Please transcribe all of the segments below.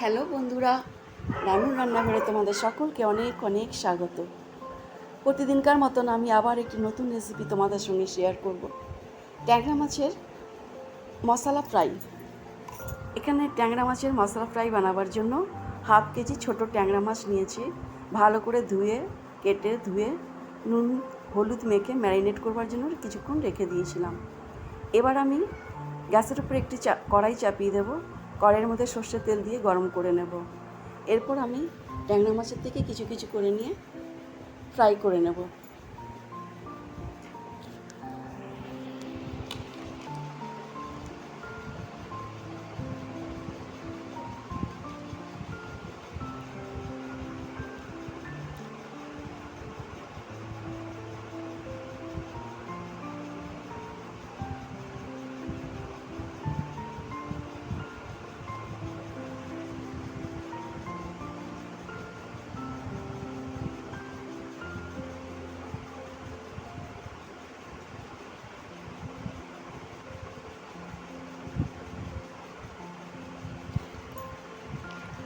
Hello বন্ধুরা, রানুর রান্নাঘরে তোমাদের সকলকে অনেক অনেক স্বাগত। প্রতিদিনকার মতন আমি আবার একটি নতুন রেসিপি তোমাদের সঙ্গে শেয়ার করব। ট্যাংরা মাছের মশলা ফ্রাই। এখানে ট্যাংরা মাছের মশলা ফ্রাই বানাবার জন্য হাফ কেজি ছোট ট্যাংরা মাছ নিয়েছি। ভালো করে কেটে ধুয়ে নুন হলুদ মেখে ম্যারিনেট করবার জন্য কিছুক্ষণ রেখে দিয়েছিলাম। এবার আমি গ্যাসের উপর একটি কড়াই চাপিয়ে দেবো। কড়াইয়ের মধ্যে সর্ষের তেল দিয়ে গরম করে নেব। এরপর আমি ট্যাংরা মাছের থেকে কিছু কিছু করে নিয়ে ফ্রাই করে নেব।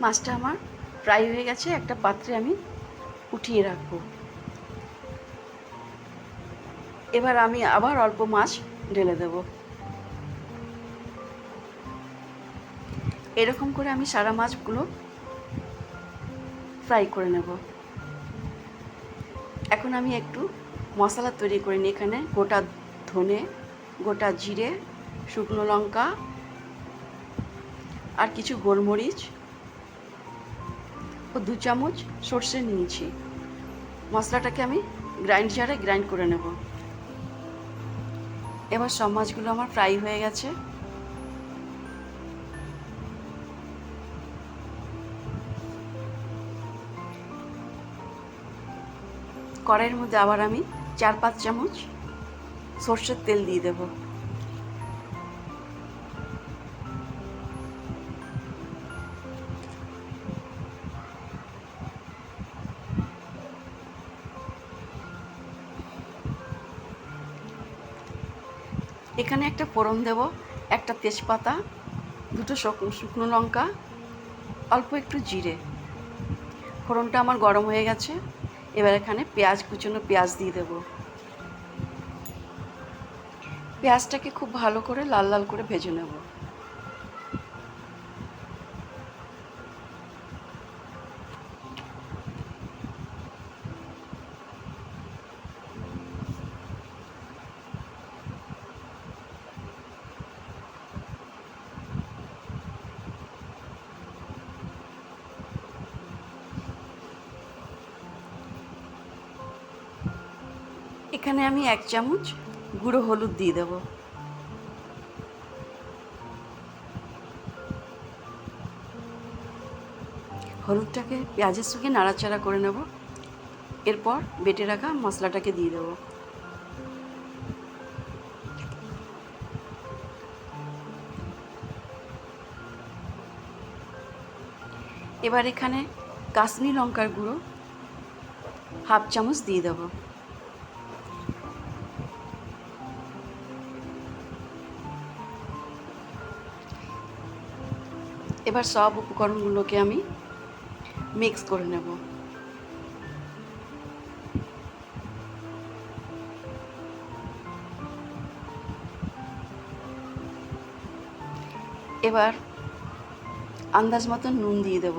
মাছটা আমার ফ্রাই হয়ে গেছে, একটা পাত্রে আমি উঠিয়ে রাখবো। এবার আমি আবার অল্প মাছ ঢেলে দেব। এরকম করে আমি সারা মাছগুলো ফ্রাই করে নেব। এখন আমি একটু মশলা তৈরি করে নিই। এখানে গোটা ধনে, গোটা জিরে, শুকনো লঙ্কা আর কিছু গোলমরিচ ও 2 চামচ সর্ষে নিয়েছি। মশলাটাকে আমি গ্রাইন্ডারে গ্রাইন্ড করে নেব। এবার সব মাছগুলো আমার ফ্রাই হয়ে গেছে। কড়াইয়ের মধ্যে আবার আমি 4-5 চামচ সর্ষের তেল দিয়ে দেব। এখানে একটা ফোড়ন দেব, একটা তেজপাতা, 2টো শুকনো লঙ্কা, অল্প একটু জিরে। ফোড়নটা আমার গরম হয়ে গেছে। এবার এখানে কুচনো পেঁয়াজ দিয়ে দেব। পেঁয়াজটাকে খুব ভালো করে লাল লাল করে ভেজে নেব। এখানে আমি 1 চামচ গুঁড়ো হলুদ দিয়ে দেব। হলুদটাকে পেঁয়াজের সঙ্গে নাড়াচাড়া করে নেব। এরপর বেটে রাখা মশলাটাকে দিয়ে দেব। এবার এখানে কাশ্মীরি লঙ্কার গুঁড়ো হাফ চামচ দিয়ে দেব। এবার সব উপকরণগুলোকে আমি মিক্স করে নেব। এবার আন্দাজ মতন নুন দিয়ে দেব।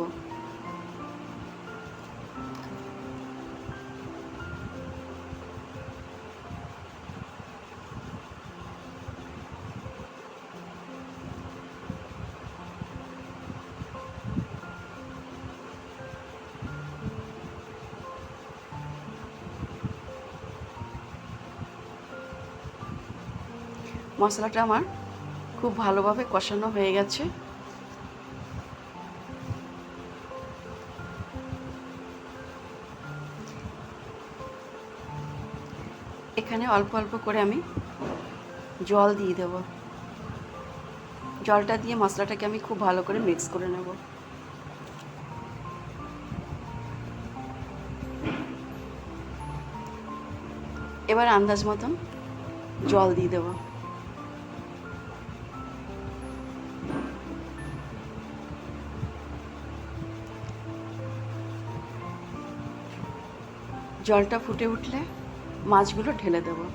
মশলাটা আমার খুব ভালোভাবে কষানো হয়ে গেছে। এখানে অল্প অল্প করে আমি জল দিয়ে দেব। জলটা দিয়ে মশলাটাকে আমি খুব ভালো করে মিক্স করে নেব। এবার আন্দাজ মতন জল দিয়ে দেব। জলটা ফুটে উঠলে মাছগুলো ঢেলে দেবো।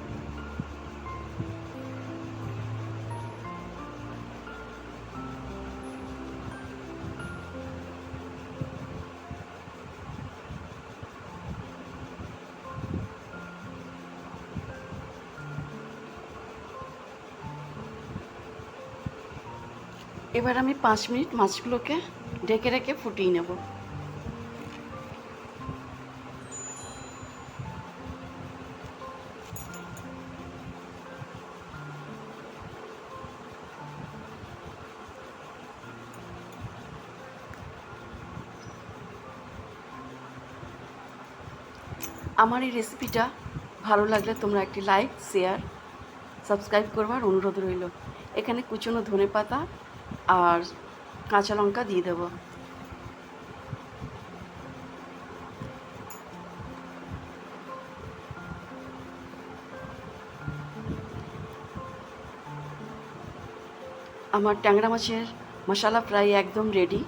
এবার আমি 5 মিনিট মাছগুলোকে ঢেকে রেখে ফুটিয়ে নেব। আমার এই রেসিপিটা ভালো লাগলে তোমরা একটি লাইক, শেয়ার, সাবস্ক্রাইব করবার অনুরোধ রইল। এখানে কুচনো ধনেপাতা আর কাঁচা লঙ্কা দিয়ে দেব। আমার ট্যাংরা মাছের মশলা ফ্রাই একদম রেডি।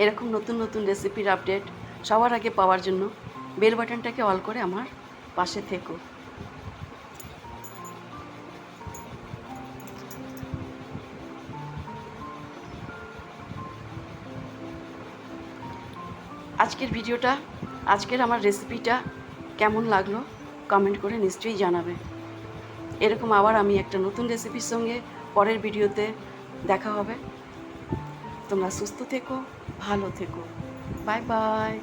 এরকম নতুন নতুন রেসিপির আপডেট সবার আগে পাওয়ার জন্য বেল বাটনটাকে অল করে আমার পাশে থেকো। আজকের আমার রেসিপিটা কেমন লাগলো কমেন্ট করে নিশ্চয়ই জানাবে। এরকম আবার আমি একটা নতুন রেসিপির সঙ্গে পরের ভিডিওতে দেখা হবে। তোমরা সুস্থ থেকো, ভালো থেকো। Bye bye.